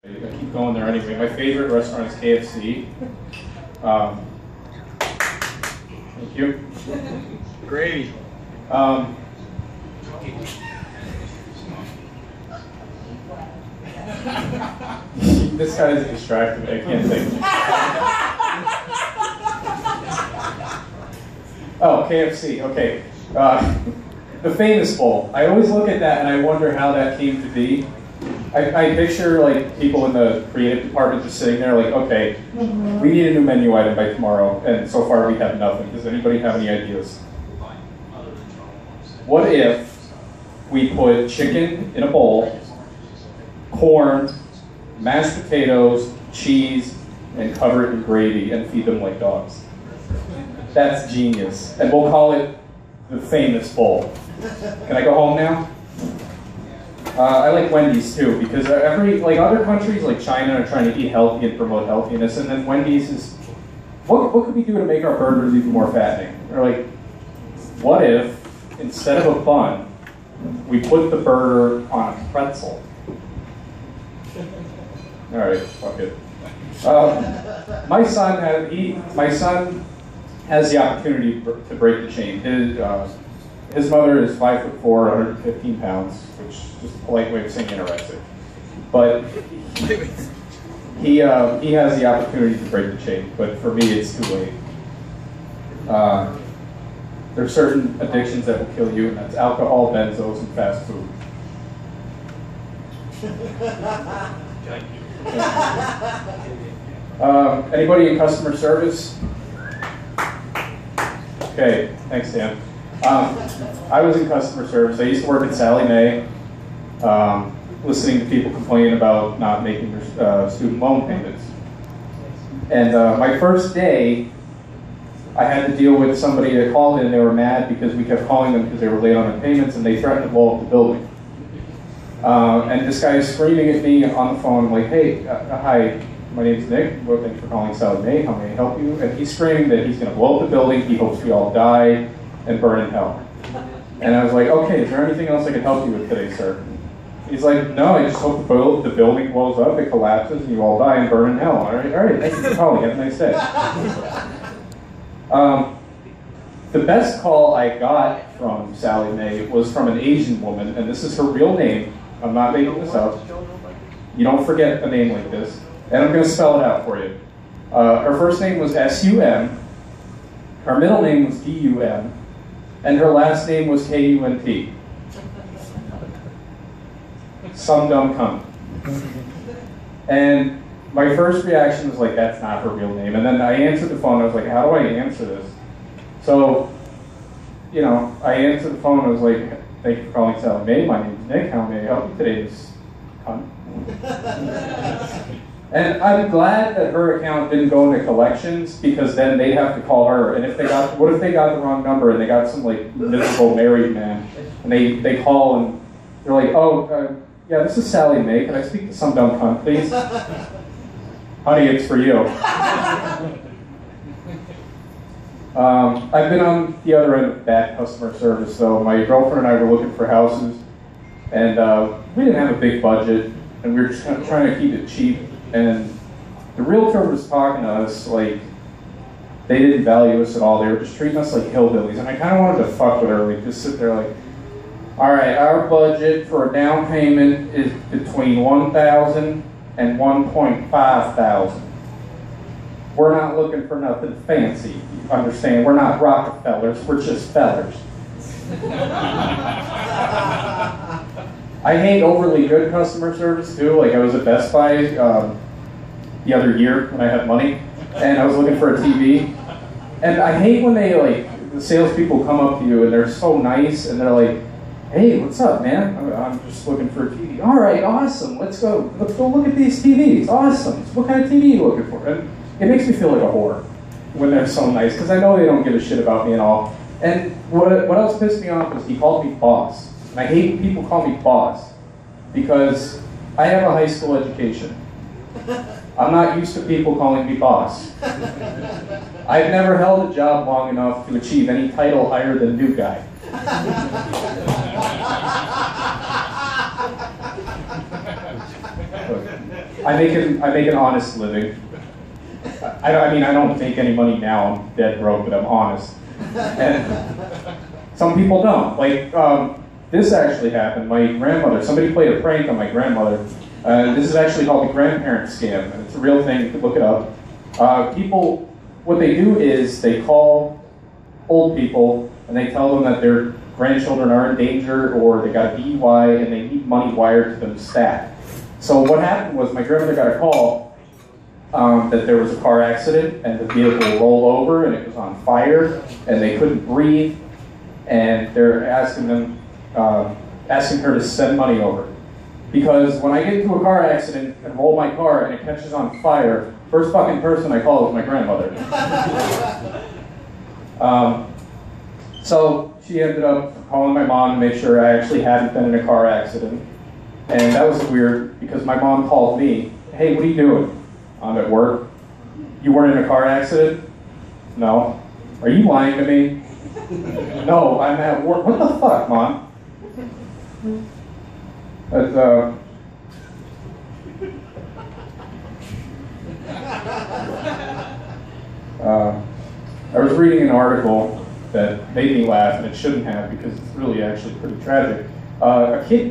I keep going there anyway. My favorite restaurant is KFC. Thank you. Gravy. This guy is distracted. I can't think. Oh, KFC. Okay. The famous bowl. I always look at that and I wonder how that came to be. I picture like people in the creative department just sitting there like, okay, we need a new menu item by tomorrow, and so far we have nothing. Does anybody have any ideas? What if we put chicken in a bowl, corn, mashed potatoes, cheese, and cover it in gravy and feed them like dogs? That's genius. And we'll call it the famous bowl. Can I go home now? I like Wendy's too, because other countries like China are trying to eat healthy and promote healthiness, and then Wendy's is, what could we do to make our burgers even more fattening? Or like, what if, instead of a bun, we put the burger on a pretzel? All right, fuck it. My son has the opportunity to break the chain. His mother is 5'4", 115 pounds, which is just a polite way of saying anorexic. But he has the opportunity to break the chain, but for me it's too late. There are certain addictions that will kill you, and that's alcohol, benzos, and fast food. Anybody in customer service? Okay, thanks, Dan. I was in customer service. I used to work at Sallie Mae, listening to people complain about not making their student loan payments. And my first day, I had to deal with somebody that called in. They were mad because we kept calling them because they were late on their payments, and they threatened to blow up the building. And this guy is screaming at me on the phone, like, hey, hi, my name's Nick. Well, thanks for calling Sallie Mae. How may I help you? And he's screaming that he's going to blow up the building. He hopes we all die and burn in hell. And I was like, okay, is there anything else I can help you with today, sir? He's like, no, I just hope the building blows up, it collapses, and you all die and burn in hell. All right, thank you for calling. Have a nice day. The best call I got from Sallie Mae was from an Asian woman, and this is her real name. I'm not making this up. You don't forget a name like this. And I'm going to spell it out for you. Her first name was S-U-M. Her middle name was D-U-M. And her last name was K-U-N-T. Some dumb cunt. And my first reaction was like, that's not her real name. And then I answered the phone. I was like, how do I answer this? So, you know, I answered the phone. I was like, thank you for calling Sallie Mae. My name is Nick. How may I help you today, this cunt? And I'm glad that her account didn't go into collections, because then they'd have to call her. And if they got, what if they got the wrong number and they got some like miserable married man, and they call and they're like, oh, yeah, this is Sallie Mae. Can I speak to some dumb cunt, please? Honey, it's for you. I've been on the other end of bad customer service, though. My girlfriend and I were looking for houses, and we didn't have a big budget, and we were just kind of trying to keep it cheap. And the realtor was talking to us like they didn't value us at all. They were just treating us like hillbillies, and I kind of wanted to fuck with her, like just sit there like, all right, our budget for a down payment is between $1,000 and $1,500. We're not looking for nothing fancy. You understand? We're not Rockefellers. We're just fellers. I hate overly good customer service too. Like I was at Best Buy the other year when I had money, and I was looking for a TV. And I hate when they like the salespeople come up to you and they're so nice and they're like, "Hey, what's up, man? I'm just looking for a TV." All right, awesome. Let's go look at these TVs. Awesome. What kind of TV are you looking for? And it makes me feel like a whore when they're so nice, because I know they don't give a shit about me at all. And what else pissed me off was he called me boss. And I hate when people call me boss, because I have a high school education. I'm not used to people calling me boss. I've never held a job long enough to achieve any title higher than new guy. I make an honest living. I mean, I don't make any money now. I'm dead broke, but I'm honest. And some people don't. Like, this actually happened. My grandmother, somebody played a prank on my grandmother. This is actually called the grandparent scam, and it's a real thing. You can look it up. People, what they do is they call old people and they tell them that their grandchildren are in danger or they got a DUI and they need money wired to them stat. So what happened was my grandmother got a call that there was a car accident and the vehicle rolled over and it was on fire and they couldn't breathe, and they're asking them, asking her to send money over. Because when I get into a car accident and roll my car and it catches on fire, first fucking person I call is my grandmother. So she ended up calling my mom to make sure I actually hadn't been in a car accident. And that was weird because my mom called me, "Hey, what are you doing?" "I'm at work." "You weren't in a car accident?" "No." "Are you lying to me?" "No, I'm at work." "What the fuck, Mom?" I was reading an article that made me laugh, and it shouldn't have because it's really actually pretty tragic. A kid